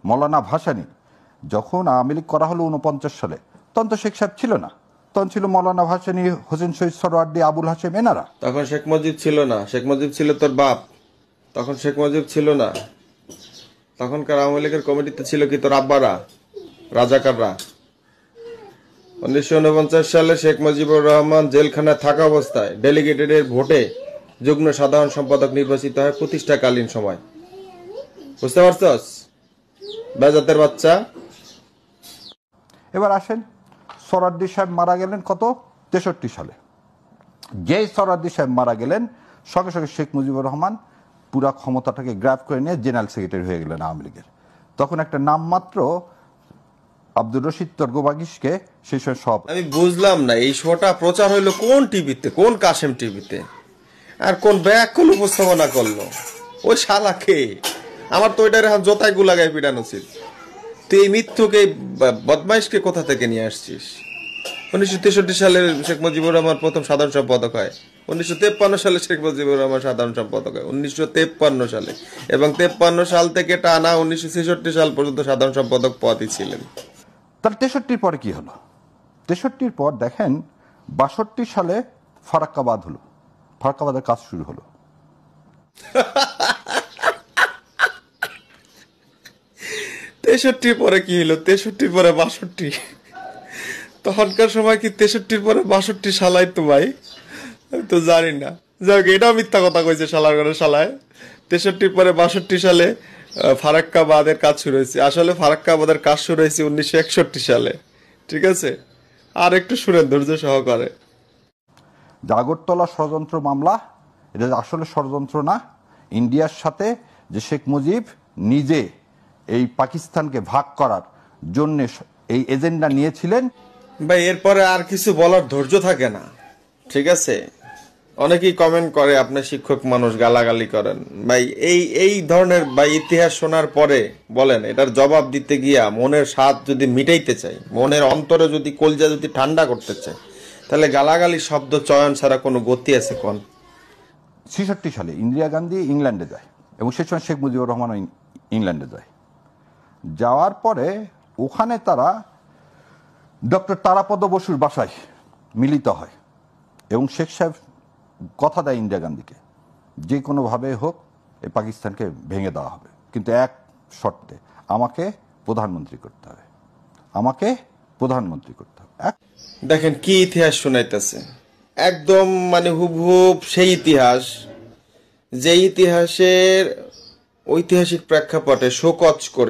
মৌলানা ভাসানী যখন আওয়ামী লীগ করা হলো 49 সালে, তখন তো শেখ সাহেব ছিল না, তখন ছিল মৌলানা ভাসানী, হোসেন শহীদ সোহরাওয়ার্দী, আবুল হাশেম, এনারা। তখন শেখ মুজিব ছিল না, শেখ মুজিব ছিল তোর বাপ। তখন শেখ মুজিব ছিল না, তখনকার আওয়ামী লীগের কমিটিতে ছিল কি তোর আব্বারা, রাজাকাররা। 1949 সালে শেখ মুজিবুর রহমান জেলখানায় থাকা অবস্থায় ডেলিগেটেডের ভোটে যুগ্ম সাধারণ সম্পাদক নির্বাচিত হয় প্রতিষ্ঠাকালীন সময়। বুঝতে পারছস বেজাতের বাচ্চা? এবার আসেন, সোহরাওয়ার্দী সাহেব মারা গেলেন কত, 63 সালে। যেই সোহরাওয়ার্দী সাহেব মারা গেলেন, সঙ্গে সঙ্গে শেখ মুজিবুর রহমান পুরা ক্ষমতাটাকে গ্র্যাব করে নিয়ে জেনারেল সেক্রেটারি হয়ে গেলেন আওয়ামী লীগের। তখন একটা নামমাত্র আব্দুর রশিদ তর্কবাগিসকে সেই সময় সব। আমি বুঝলাম না এই শোটা প্রচার হইলো কোন টিভিতে, কোন কাশেম টিভিতে, আর কোন ব্যাকল উপস্থাপনা করলো ওই শালাকে? আমার তো ওইটার এখন জোতায় গুলাগায় পিটানো উচিত। তুই এই মিথ্যুকে, বদমাইশকে কোথা থেকে নিয়ে আসছিস? 1963 সালে শেখ মুজিবুর রহমান প্রথম সাধারণ সম্পাদক হয়। 1953 সালে শেখ মুজিবুর রহমান সাধারণ সম্পাদক হয় 1953 সালে, এবং 53 সাল থেকে টানা 1966 সাল পর্যন্ত সাধারণ সম্পাদক পদই ছিলেন। তাহলে 63 পরে কি হলো? 63 পর দেখেন 62 সালে ফারাক্কাবাদ হলো, ফারাক্কাবাদের কাজ শুরু হলো। 63 পরে কি হলো? 63 পরে 62? তখনকার সময় কি 63 পরে 62 সালাই তো ভাই? আমি তো জানি না। যাক, এটাও মিথ্যা কথা কইছে শালার ঘরে শালায়। 63 পরে 62 সালে ফারাক্কাবাদের কাজ শুরু হয়েছে। আসলে ফারাক্কাবাদের কাজ শুরু হয়েছে 1961 সালে। ঠিক আছে, আর একটু শুনেন ধৈর্য সহকারে। আগরতলা ষড়যন্ত্র মামলা, এটা আসলে ষড়যন্ত্র না। ইন্ডিয়ার সাথে যে শেখ মুজিব নিজে এই পাকিস্তানকে ভাগ করার জন্য এই এজেন্ডা নিয়েছিলেন। ভাই এরপরে আর কিছু বলার ধৈর্য থাকে না। ঠিক আছে, অনেকেই কমেন্ট করে আপনার শিক্ষক মানুষ, গালাগালি করেন। ভাই এই ধরনের ভাই ইতিহাস শোনার পরে বলেন, এটার জবাব দিতে গিয়া মনের স্বাদ যদি মিটাইতে চাই, মনের অন্তরে যদি কলজা যদি ঠান্ডা করতে চাই, তাহলে গালাগালি শব্দ চয়ন ছাড়া কোনো গতি আছে কোন? 66 সালে ইন্দিরা গান্ধী ইংল্যান্ডে যায়, এবং সে সময় শেখ মুজিবুর রহমান ইংল্যান্ডে যায়। যাওয়ার পরে ওখানে তারা ডক্টর তারাপদ বসুর বাসায় মিলিত হয়, এবং শেখ সাহেব কথা দেয় ইন্দিরা গান্ধীকে, যে কোনোভাবে হোক এই পাকিস্তানকে ভেঙে দেওয়া হবে, কিন্তু এক শর্তে, আমাকে প্রধানমন্ত্রী করতে হবে, আমাকে প্রধানমন্ত্রী করতে হবে। দেখেন কি ইতিহাস শোনাইতেছে, একদম মানে হুবহুব সেই ইতিহাস, যে ইতিহাসের ঐতিহাসিক প্রেক্ষাপটে শোকজ করে